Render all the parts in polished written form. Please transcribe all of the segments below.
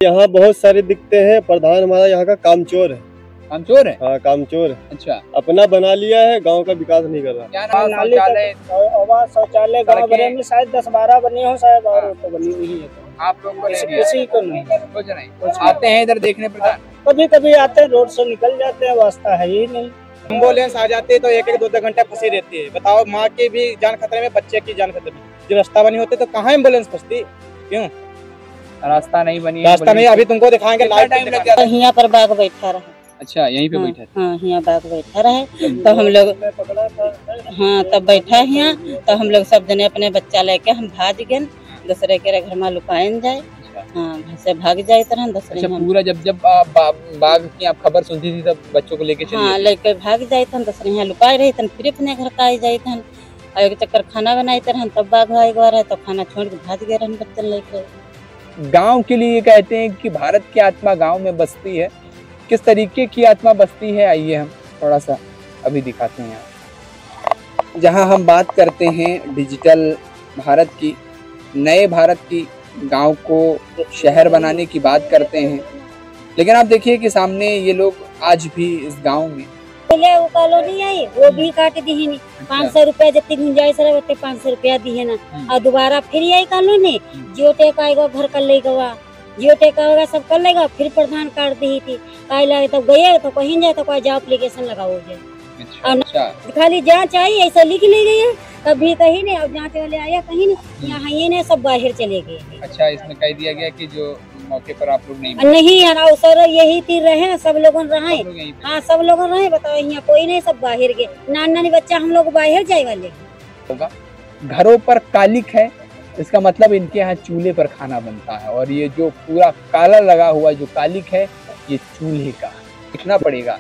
यहाँ बहुत सारे दिखते हैं, प्रधान हमारा यहाँ का कामचोर है। कामचोर है? हाँ, कामचोर है। अच्छा, अपना बना लिया है, गांव का विकास नहीं कर रहा। क्या नाम? शौचालय, आवास शौचालय गाँव भरे में शायद 10-12 बने हो, शायद और तो बनी नहीं है। आप लोग को नहीं किसी को नहीं, कुछ नहीं। आते हैं इधर देखने प्रधान? कभी कभी आते हैं, रोड से निकल जाते हैं, वास्ता है ही नहीं। एम्बुलेंस आ जाती है तो 1-1, 2-2 घंटे फंसी रहती है। बताओ, माँ की भी जान खतरे में, बच्चे की जान खतरे में। जो रास्ता बनी होती तो कहाँ एम्बुलेंस फंसती? क्यों रास्ता नहीं बनी? रास्ता नहीं, अभी तुमको दिखाएंगे। लाइव टाइम लग जाता है? यहाँ पर बाघ बैठा रहा। अच्छा, यहीं पे बैठा था? हाँ, यहाँ बाघ बैठा रहे तो हम लोग, हाँ तब बैठा है यहाँ, तो हम लोग सब जने अपने बच्चा लेके हम भाग गए, दूसरे के घर में लुकाएन जाए। हाँ, घर से भाग जाए तरह दूसरे। अच्छा, पूरा जब बाघ की आप खबर सुनती थी तब बच्चों को लेके चली? हाँ, लेके भाग जाए थे, दूसरे यहाँ लुकाए रहे थे, फिर अपने घर का आ जाए थे। एक चक्कर खाना बनाए तरह तब बाघ आए रहे, तो खाना छोड़ के भाग गए रहे बच्चन लेके। गांव के लिए कहते हैं कि भारत की आत्मा गांव में बसती है। किस तरीके की आत्मा बसती है, आइए हम थोड़ा सा अभी दिखाते हैं यहाँ। जहाँ हम बात करते हैं डिजिटल भारत की, नए भारत की, गांव को शहर बनाने की बात करते हैं, लेकिन आप देखिए कि सामने ये लोग आज भी इस गांव में पहले वो कॉलोनी आई, वो भी काट दी है। 500 रुपया जितनी गुंजाइश रहे उतने 500 रुपया दी है ना। और दोबारा फिर आई कॉलोनी, जियो टेक आएगा, घर कर लेगा, जियो टेक आएगा, सब कर लेगा। फिर प्रधान काट दी थी, काई लगे तब गए तो कहीं जाए तो कोई जाओ एप्लीकेशन लगाओ जाए। अच्छा, खाली जांच आई ऐसा लिख ली गई है, कभी कहीं नहीं। अब जांच वाले आया कहीं नहीं, यहाँ ये नहीं, सब बाहर चले गए। अच्छा, इसमें कह दिया गया कि जो मौके पर आप लोग नहीं है सर, यही तीर रहे, सब लोग रहे। हाँ, सब लोग रहे। बताओ, यहाँ कोई नहीं, सब बाहर गए। नानी बच्चा हम लोग बाहर जाए वाले होगा। घरों पर कालिक है, इसका मतलब इनके यहाँ चूल्हे पर खाना बनता है। और ये जो पूरा काला लगा हुआ जो कालिक है, ये चूल्हे का देखना पड़ेगा।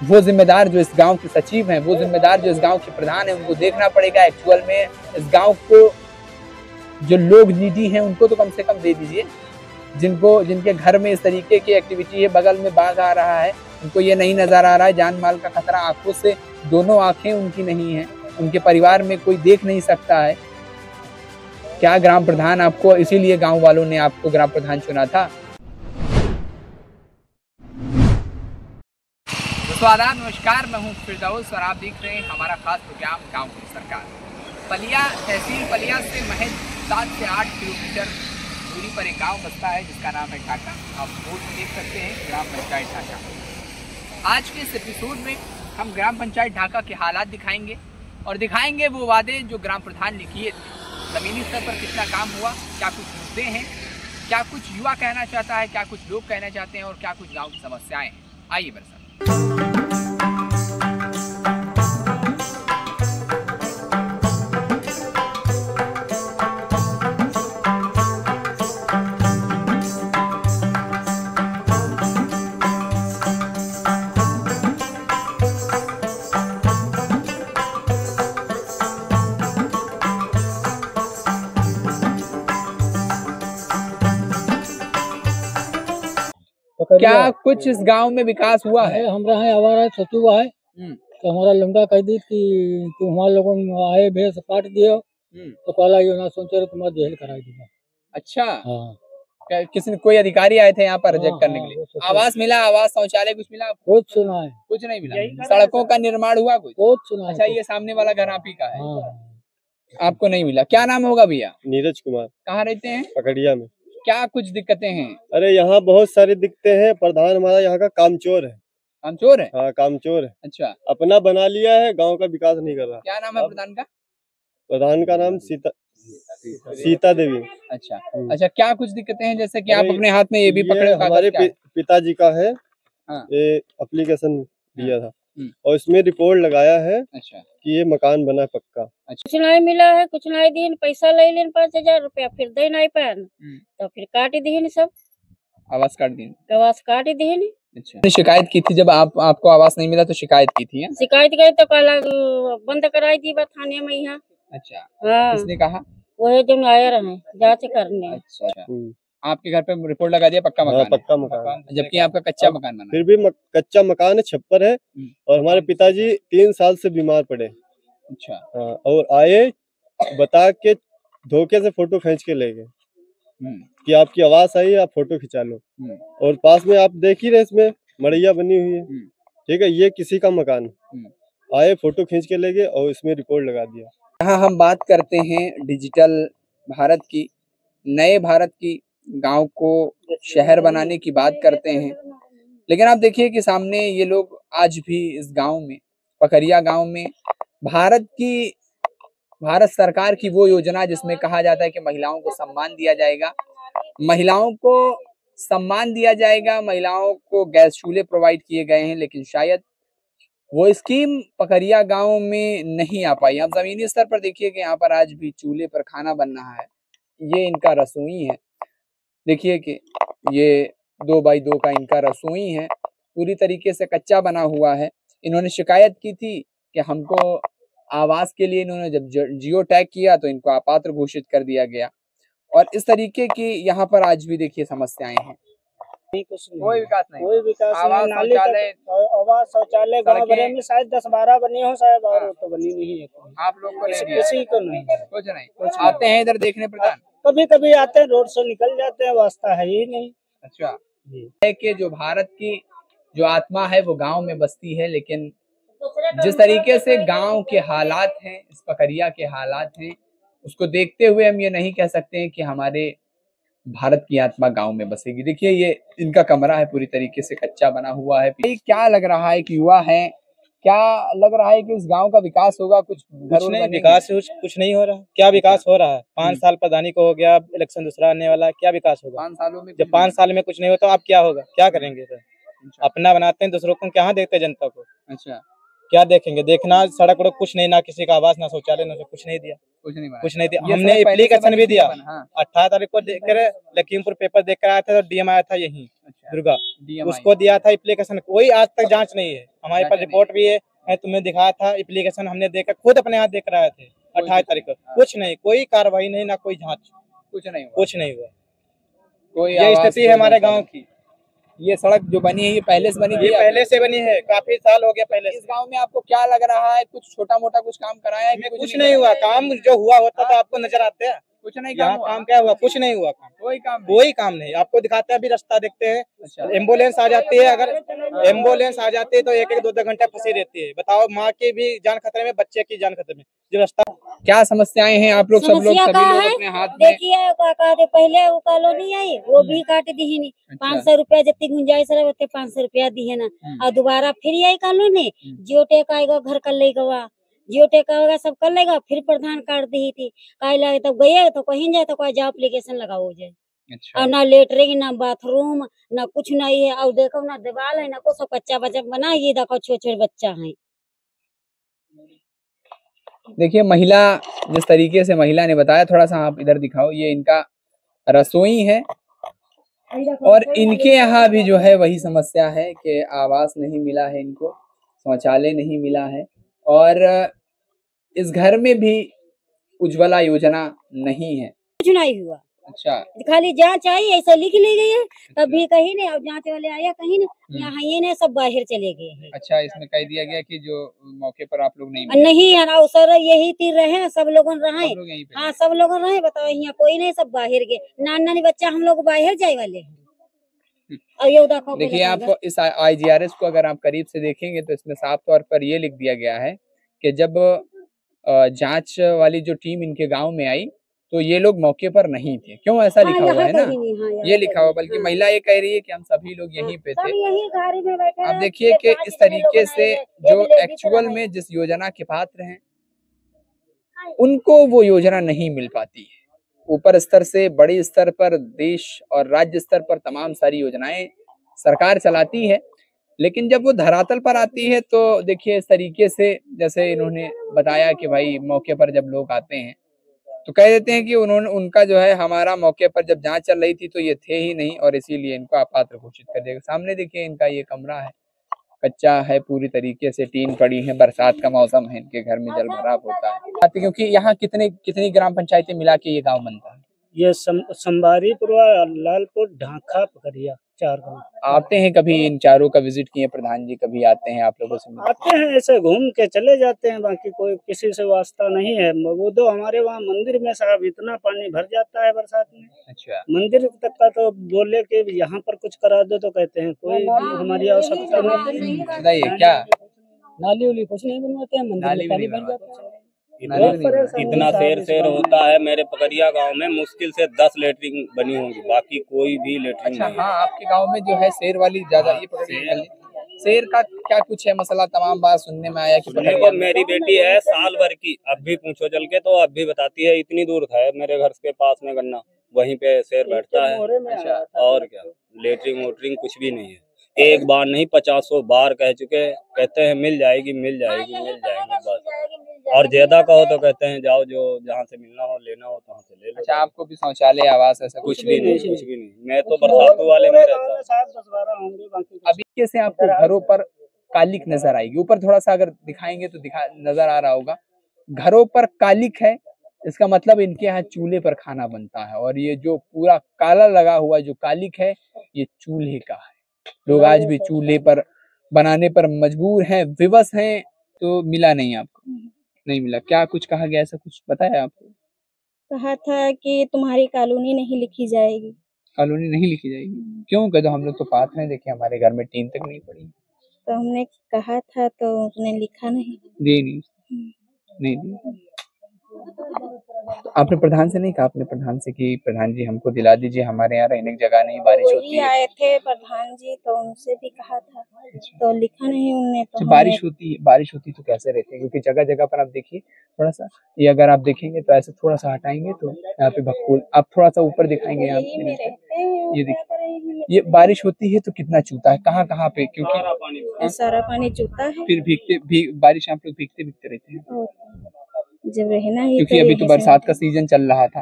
वो जिम्मेदार जो इस गांव के सचिव हैं, वो जिम्मेदार जो इस गांव के प्रधान हैं, उनको देखना पड़ेगा एक्चुअल में इस गांव को जो लोग नीडी हैं उनको तो कम से कम दे दीजिए। जिनके घर में इस तरीके की एक्टिविटी है, बगल में बाघ आ रहा है, उनको ये नहीं नजर आ रहा है। जान माल का खतरा आंखों से, दोनों आंखें उनकी नहीं है, उनके परिवार में कोई देख नहीं सकता है। क्या ग्राम प्रधान आपको, इसीलिए गांव वालों ने आपको ग्राम प्रधान चुना था? आदाब, नमस्कार, मैं हूं फिरदौस और आप देख रहे हैं हमारा खास प्रोग्राम गांव की सरकार। पलिया, तहसील पलिया से महज 7 से 8 किलोमीटर दूरी पर एक गांव बसता है जिसका नाम है ढाका। आप बोर्ड में देख सकते हैं ग्राम पंचायत ढाका। आज के इस एपिसोड में हम ग्राम पंचायत ढाका के हालात दिखाएंगे और दिखाएंगे वो वादे जो ग्राम प्रधान ने किए थे। ज़मीनी स्तर पर कितना काम हुआ, क्या कुछ मुद्दे हैं, क्या कुछ युवा कहना चाहता है, क्या कुछ लोग कहना चाहते हैं और क्या कुछ गाँव की समस्याएँ हैं। आइए बरसा। क्या कुछ इस गांव में विकास हुआ है? हमारा है आवारा सचू हुआ है, तो हमारा लंगा कह दी कि तुम हमारे लोगों आए भैंस काट दियो, तो कहला ये ना सोचे रहे तुम्हारा जेल करा दूंगा। अच्छा, हाँ। किसी कोई अधिकारी आए थे यहाँ पर रिजेक्ट करने के लिए? आवास मिला, आवास शौचालय कुछ मिला? कुछ सुना है, कुछ नहीं मिला। सड़कों का निर्माण हुआ कुछ? सुना है। अच्छा, ये सामने वाला घर आप ही का है? आपको नहीं मिला। क्या नाम होगा भैया? नीरज कुमार। कहाँ रहते हैं? पकड़िया में। क्या कुछ दिक्कतें हैं? अरे यहाँ बहुत सारे दिखते हैं, प्रधान हमारा यहाँ का कामचोर है। कामचोर है? हाँ, कामचोर है। अच्छा, अपना बना लिया है, गांव का विकास नहीं कर रहा। क्या नाम है प्रधान का? प्रधान का नाम सीता देवी। अच्छा, अच्छा, क्या कुछ दिक्कतें हैं, जैसे कि आप अपने हाथ में ये भी पकड़े? हमारे पिताजी का है। हाँ। ये एप्लीकेशन दिया था और इसमें रिपोर्ट लगाया है। अच्छा, कि ये मकान बना पक्का। अच्छा। कुछ नहीं मिला है, कुछ नहीं दिन, पैसा ले लेन 5000 रुपया, फिर दे नहीं पाए तो फिर काट दी सब, आवास काट दी, आवास काट दी। अच्छा, शिकायत की थी जब आपको आवास नहीं मिला तो शिकायत की थी? शिकायत गई तो कहला बंद कराई दी थाने में यहाँ। अच्छा, हाँ। किसने कहा? वही जो आए रहे जांच करने। अच्छा, आपके घर पे रिपोर्ट लगा दिया पक्का मकान? पक्का मकान, जबकि आपका कच्चा मकान बना। फिर भी कच्चा मकान है, छप्पर है। और हमारे पिताजी 3 साल से बीमार पड़े। अच्छा, और आए बता के धोखे से फोटो खींच के ले गए। कि आपकी आवाज आई, आप फोटो खिंचा लो। और पास में आप देख ही रहे, इसमें मड़ैया बनी हुई है, ठीक है, ये किसी का मकान है। आए, फोटो खींच के ले गए और इसमें रिपोर्ट लगा दिया। यहाँ हम बात करते हैं डिजिटल भारत की, नए भारत की, गांव को शहर बनाने की बात करते हैं। लेकिन आप देखिए कि सामने ये लोग आज भी इस गांव में, पकरिया गांव में, भारत सरकार की वो योजना जिसमें कहा जाता है कि महिलाओं को सम्मान दिया जाएगा, महिलाओं को गैस चूल्हे प्रोवाइड किए गए हैं, लेकिन शायद वो स्कीम पकरिया गांव में नहीं आ पाई। आप जमीनी स्तर पर देखिए कि यहाँ पर आज भी चूल्हे पर खाना बन रहा है। ये इनका रसोई है, देखिए कि ये 2x2 का इनका रसोई है, पूरी तरीके से कच्चा बना हुआ है। इन्होंने शिकायत की थी कि हमको आवास के लिए, इन्होंने जब जियो टैग किया तो इनको अपात्र घोषित कर दिया गया। और इस तरीके की यहाँ पर आज भी देखिए समस्याएं हैं। कोई विकास नहीं, आवास शौचालय गाँव भरे में शायद 10-12 बनी हो शायद, और तो बनी नहीं है। आप लोग को किसी को नहीं, कुछ नहीं। आते हैं इधर देखने प्रधान? कभी कभी आते हैं, रोड से निकल जाते हैं, वास्ता है ही नहीं। अच्छा, है कि जो भारत की जो आत्मा है वो गांव में बसती है, लेकिन जिस तरीके से गांव के हालात हैं, इस पकरिया के हालात हैं, उसको देखते हुए हम ये नहीं कह सकते हैं कि हमारे भारत की आत्मा गांव में बसेगी। देखिए ये इनका कमरा है, पूरी तरीके से कच्चा बना हुआ है। क्या लग रहा है कि युवा है, क्या लग रहा है कि इस गांव का विकास होगा? कुछ नहीं, विकास कुछ नहीं हो रहा। क्या विकास हो रहा है? 5 साल प्रधानी को हो गया, इलेक्शन दूसरा आने वाला, क्या विकास होगा 5 सालों में? जब 5 साल में कुछ नहीं होता, अब क्या होगा? क्या करेंगे? अपना बनाते हैं, दूसरों को कहाँ देखते जनता को? अच्छा, क्या देखेंगे? देखना सड़क वड़क कुछ नहीं, ना किसी का आवास, ना शौचालय, ना कुछ नहीं दिया, कुछ नहीं दिया। हमने एप्लीकेशन भी दिया 18 तारीख को, देख कर लखीमपुर पेपर देख कर आया था, तो डीएम आया था यही दुर्गा, उसको दिया था एप्लीकेशन, कोई आज तक जांच नहीं है। हमारे पास रिपोर्ट भी है, तुम्हें दिखाया था एप्लीकेशन, हमने देखकर खुद अपने हाथ देख कर आए थे 18 तारीख को। कुछ नहीं, कोई कार्रवाई नहीं, ना कोई जाँच, कुछ नहीं हुआ। कोई ये स्थिति है हमारे गाँव की। ये सड़क जो बनी है ये पहले से बनी थी? पहले से बनी है, काफी साल हो गया पहले। इस गांव में आपको क्या लग रहा है, कुछ छोटा मोटा कुछ काम कराया है? कुछ नहीं हुआ। काम जो हुआ होता तो आपको नजर आते हैं, कुछ नहीं। काम क्या हुआ? कुछ नहीं हुआ। कोई काम नहीं। आपको दिखाते हैं, अभी रास्ता देखते हैं, एम्बुलेंस आ जाती है, अगर एम्बुलेंस आ जाती है तो 1-2 घंटे फंसी रहती है। बताओ, माँ की भी जान खतरे में, बच्चे की जान खतरे में। जो रास्ता, क्या समस्याएं हैं आप लोग, सब लोग अपने हाथ में? देखिए पहले वो कॉलोनी आई, वो भी काट दी है। 500 रुपया जितनी गुंजाइश रहे 500 रुपया दी है ना। और दोबारा फिर आई कॉलोनी, जियो टैग आएगा, घर कर लेगा, जियो टैग आएगा, सब कर लेगा। फिर प्रधान काट दी थी, लगे तब गए तो कहीं जाए तो कोई जाओ एप्लीकेशन लगाओ जाए। और ना लेटरिंग, ना बाथरूम, ना कुछ नहीं है। और देखो ना दीवार है, ना कुछ, कच्चा बच्चा बना। ये देखो छोटे बच्चा है। देखिए महिला, जिस तरीके से महिला ने बताया, थोड़ा सा आप इधर दिखाओ, ये इनका रसोई है। और इनके यहाँ भी जो है वही समस्या है कि आवास नहीं मिला है इनको, शौचालय नहीं मिला है, और इस घर में भी उज्ज्वला योजना नहीं है। कुछ नहीं हुआ। अच्छा, खाली जांच आई, ऐसा लिख ली गई है, तभी कहीं नहीं। अब जांच वाले आया कहीं नहीं, यहाँ ये नहीं, सब बाहर चले गए हैं। अच्छा, इसमें कह दिया गया कि जो मौके पर आप लोग नहीं है ना, सर यही तीर रहे, सब लोग रहे। हाँ, सब लोग रहे। बताओ, यहाँ कोई नहीं, सब बाहर गए। नानी बच्चा हम लोग बाहर जाए वाले हैं। देखिए, आप इस IGRS को अगर आप करीब से देखेंगे तो इसमें साफ तौर पर ये लिख दिया गया है कि जब जांच वाली जो टीम इनके गांव में आई तो ये लोग मौके पर नहीं थे। क्यों ऐसा लिखा हुआ है ना? ये लिखा हुआ, बल्कि महिला ये कह रही है कि हम सभी लोग यहीं पे थे। अब देखिए कि इस तरीके से जो एक्चुअल में जिस योजना के पात्र हैं उनको वो योजना नहीं मिल पाती है। ऊपर स्तर से, बड़े स्तर पर, देश और राज्य स्तर पर तमाम सारी योजनाएं सरकार चलाती है, लेकिन जब वो धरातल पर आती है तो देखिए इस तरीके से, जैसे इन्होंने बताया कि भाई मौके पर जब लोग आते हैं तो कह देते हैं कि उनका जो है, हमारा मौके पर जब जांच चल रही थी तो ये थे ही नहीं और इसीलिए इनको अपात्र घोषित कर दिया। सामने देखिए इनका ये कमरा है, कच्चा है, पूरी तरीके से टीन पड़ी है, बरसात का मौसम है, इनके घर में जल भराव होता है। क्योंकि यहाँ कितनी ग्राम पंचायतें मिला के ये गांव बनता है? ये संबारीपुर, लालपुर, ढाका, पकड़िया, 4 गाँव। आते हैं कभी इन चारों का विजिट किए प्रधान जी, कभी आते हैं आप लोगों से मिलने? आते हैं, ऐसे घूम के चले जाते हैं, बाकी कोई किसी से वास्ता नहीं है। वो तो हमारे वहाँ मंदिर में साहब इतना पानी भर जाता है बरसात में। अच्छा, मंदिर तक का तो बोले कि यहाँ पर कुछ करा दो तो कहते हैं कोई हमारी आवश्यकता नहीं। बताइए क्या नाली उली कुछ नहीं बनवाते हैं, मंदिर नाली में भी पानी नहीं भर जाता है। इतना शेर होता है मेरे पकड़िया गांव में, मुश्किल से 10 लेटरिन बनी होंगी, बाकी कोई भी लेटरिन अच्छा, नहीं हाँ आपके गांव में जो है शेर वाली ज्यादा, ये पकड़िए शेर का क्या कुछ है मसला? तमाम बात सुनने में आया कि देखो मेरी बेटी है साल भर की, अब भी पूछो चल के तो अब भी बताती है, इतनी दूर है मेरे घर के पास में गन्ना, वहीं पे शेर बैठता है। अच्छा, और क्या, लेटरिन वोटरिंग कुछ भी नहीं है। एक बार नहीं 50 बार कह चुके, कहते हैं मिल जाएगी मिल जाएगी मिल जाएगी बस, और ज्यादा कहो तो कहते हैं जाओ जो जहाँ से मिलना हो लेना हो वहाँ से ले लो। अच्छा, आपको भी शौचालय आवास ऐसा कुछ भी नहीं, कुछ भी नहीं। मैं तो बरसातू वाले में रहता हूँ। अभी कैसे आपको घरों पर कालिक नजर आएगी? ऊपर थोड़ा सा अगर दिखाएंगे तो नजर आ रहा होगा, घरों पर कालिक है, इसका मतलब इनके यहाँ चूल्हे पर खाना बनता है। और ये जो पूरा काला लगा हुआ जो कालिक है, ये चूल्हे का है। लोग आज भी चूल्हे पर बनाने पर मजबूर हैं, विवश हैं। तो मिला नहीं आपको? नहीं मिला। क्या कुछ कहा गया, ऐसा कुछ बताया आपको? कहा था कि तुम्हारी कॉलोनी नहीं लिखी जाएगी। कॉलोनी नहीं लिखी जाएगी? क्यों? कह दो, हम लोग तो पात्र हैं, देखिए हमारे घर में टीन तक नहीं पड़ी। तो हमने कहा था तो उसने लिखा नहीं, दे नहीं दी। तो आपने प्रधान से नहीं कहा? आपने प्रधान से कि प्रधान जी हमको दिला दीजिए, हमारे यहाँ रहने की जगह नहीं, बारिश होती है। आए थे प्रधान जी, तो उनसे भी कहा था तो लिखा नहीं उनने। तो बारिश होती तो कैसे रहते हैं? क्योंकि जगह जगह पर आप देखिए थोड़ा सा, ये अगर आप देखेंगे तो ऐसे थोड़ा सा हटाएंगे तो यहाँ पे भक्कुल, आप थोड़ा सा ऊपर दिखाएंगे यहाँ पे, ये देखिए ये बारिश होती है तो कितना चूता है, कहाँ कहाँ पे, क्योंकि सारा पानी चूता है। फिर बारिश आप लोग भीगते रहते हैं जब रहना ही, क्योंकि अभी तो बरसात का सीजन चल रहा था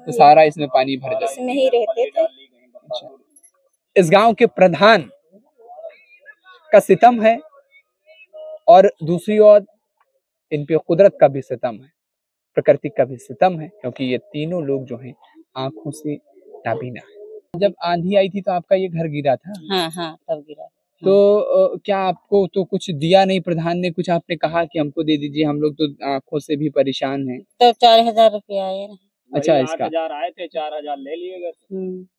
तो सारा इसमें पानी भर जाए, इसमें ही रहते थे। इस गांव के प्रधान का सितम है और दूसरी ओर इन पे कुदरत का भी सितम है, प्रकृति का भी सितम है, क्योंकि ये तीनों लोग जो हैं आंखों से नाबीना है। जब आंधी आई थी तो आपका ये घर गिरा था? हाँ तब गिरा। तो क्या आपको तो कुछ दिया नहीं प्रधान ने? कुछ आपने कहा कि हमको दे दीजिए, हम लोग तो आंखों से भी परेशान हैं। तो 4000 रुपया आए। अच्छा, इसका 8000 आए थे, 4000 ले लिए गए।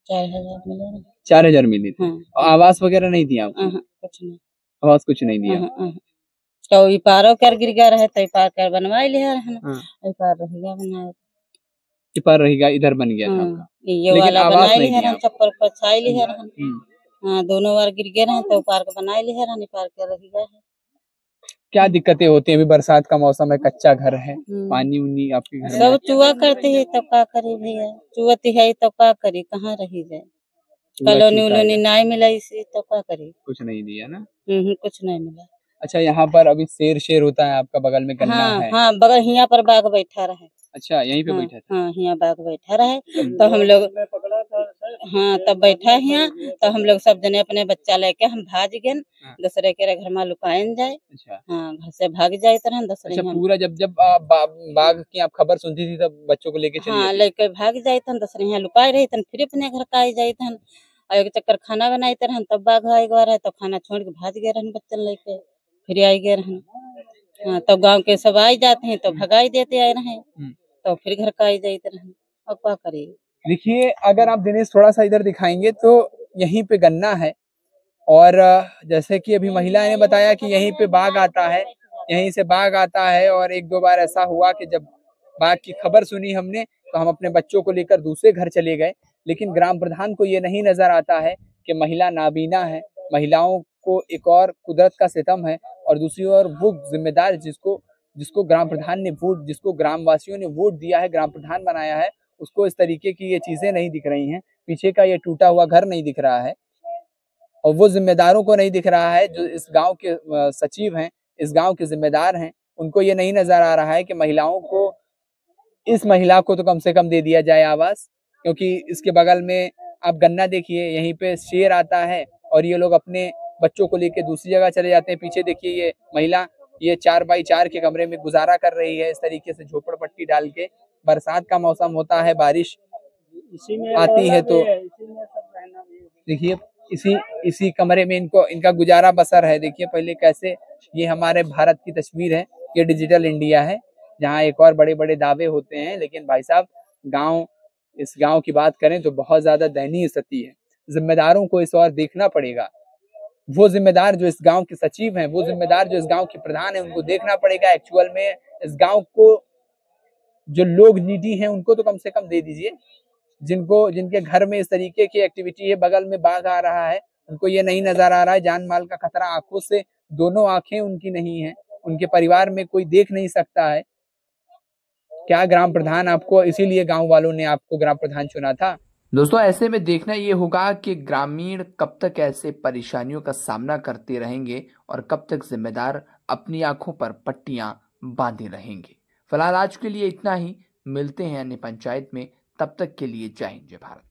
4000 मिले। 4000 मिले थे। आवास वगैरह नहीं दिया आपको? कुछ नहीं, आवास कुछ नहीं दिया। तो ई पारो कर गिर गया रहे तो पार कर बनवा लिया रहना, पार रहेगा बनाया, पार रहेगा, इधर बन गया था आपका, ये वाला बनाए लिया रहन, छप्पर पर छाई लिया रहन। हाँ, दोनों बार गिर गए रहे तो पार्क बनाए लिया रहने, पार्क कर रही है। क्या दिक्कतें होती हैं? अभी बरसात का मौसम है, कच्चा घर है, पानी उनी आपके घर सब चुआ करते है तब का करे भैया, चुआती है तब का करे, कहाँ रही जाए, कॉलोनी उलोनी नहीं मिला इसे तब का करे। कुछ नहीं दिया ना? कुछ नहीं मिला। अच्छा, यहाँ पर अभी शेर होता है आपका बगल में गन्ना है? हाँ, बगल यहाँ पर बाघ बैठा रहे। अच्छा, यहीं पे बैठा था? हाँ, यहाँ बाघ बैठा रहे तो हम लोग, हाँ तब बैठा है यहाँ, तो हम लोग सब जने अपने बच्चा लेके हम भाग गए, दूसरे के घर में लुकाएन जाए। अच्छा, हाँ, घर से भाग जाए तरह दूसरे। अच्छा, पूरा जब बाघ की आप खबर सुनती थी तब बच्चों को लेके चली? हाँ, लेके भाग जाए तन, दूसरे यहाँ लुकाए रही तन, फिर अपने घर का आई जाए तन, और एक चक्कर खाना बनाई तरह तब बाघ आई गया रहे, तो खाना छोड़ के भाग गए रहन बच्चन लेके, फिर आई गए रहन। हाँ, तब गाँव के सब आई जाते हैं तो भगाई देते आए रहे, तो फिर घर का आई जाते रहन, अब क्या करेगी। देखिए, अगर आप दिनेश थोड़ा सा इधर दिखाएंगे तो यहीं पे गन्ना है, और जैसे कि अभी महिला ने बताया कि यहीं पे बाघ आता है, यहीं से बाघ आता है, और एक दो बार ऐसा हुआ कि जब बाघ की खबर सुनी हमने तो हम अपने बच्चों को लेकर दूसरे घर चले गए, लेकिन ग्राम प्रधान को ये नहीं नजर आता है कि महिला नाबीना है, महिलाओं को एक और कुदरत का सितम है, और दूसरी ओर वो जिम्मेदार जिसको ग्राम प्रधान ने वोट, जिसको ग्रामवासियों ने वोट दिया है, ग्राम प्रधान बनाया है, उसको इस तरीके की ये चीजें नहीं दिख रही हैं। पीछे का ये टूटा हुआ घर नहीं दिख रहा है, और वो जिम्मेदारों को नहीं दिख रहा है जो इस गांव के सचिव हैं, इस गांव के जिम्मेदार हैं, उनको ये नहीं नजर आ रहा है कि महिलाओं को, इस महिला को तो कम से कम दे दिया जाए आवास, क्योंकि इसके बगल में आप गन्ना देखिए, यहीं पे शेर आता है और ये लोग अपने बच्चों को लेके दूसरी जगह चले जाते हैं। पीछे देखिए ये महिला, ये 4x4 के कमरे में गुजारा कर रही है, इस तरीके से झोपड़पट्टी डाल के। बरसात का मौसम होता है, बारिश आती है तो देखिए इसी कमरे में इनका गुजारा बसर है। देखिए पहले कैसे, ये हमारे भारत की तस्वीर है, ये डिजिटल इंडिया है जहाँ एक और बड़े बड़े दावे होते हैं, लेकिन भाई साहब इस गांव की बात करें तो बहुत ज्यादा दयनीय स्थिति है। जिम्मेदारों को इस और देखना पड़ेगा। वो जिम्मेदार जो इस गांव के सचिव हैं, वो जिम्मेदार जो इस गांव के प्रधान हैं, उनको देखना पड़ेगा एक्चुअल में इस गांव को जो लोग नीडी हैं उनको तो कम से कम दे दीजिए। जिनके घर में इस तरीके की एक्टिविटी है, बगल में बाघ आ रहा है, उनको ये नहीं नजर आ रहा है, जान माल का खतरा आंखों से, दोनों आंखें उनकी नहीं है, उनके परिवार में कोई देख नहीं सकता है। क्या ग्राम प्रधान आपको, इसीलिए गांव वालों ने आपको ग्राम प्रधान चुना था। दोस्तों ऐसे में देखना ये होगा कि ग्रामीण कब तक ऐसे परेशानियों का सामना करते रहेंगे और कब तक जिम्मेदार अपनी आंखों पर पट्टियां बांधे रहेंगे। फिलहाल आज के लिए इतना ही, मिलते हैं अन्य पंचायत में, तब तक के लिए जय हिंद जय भारत।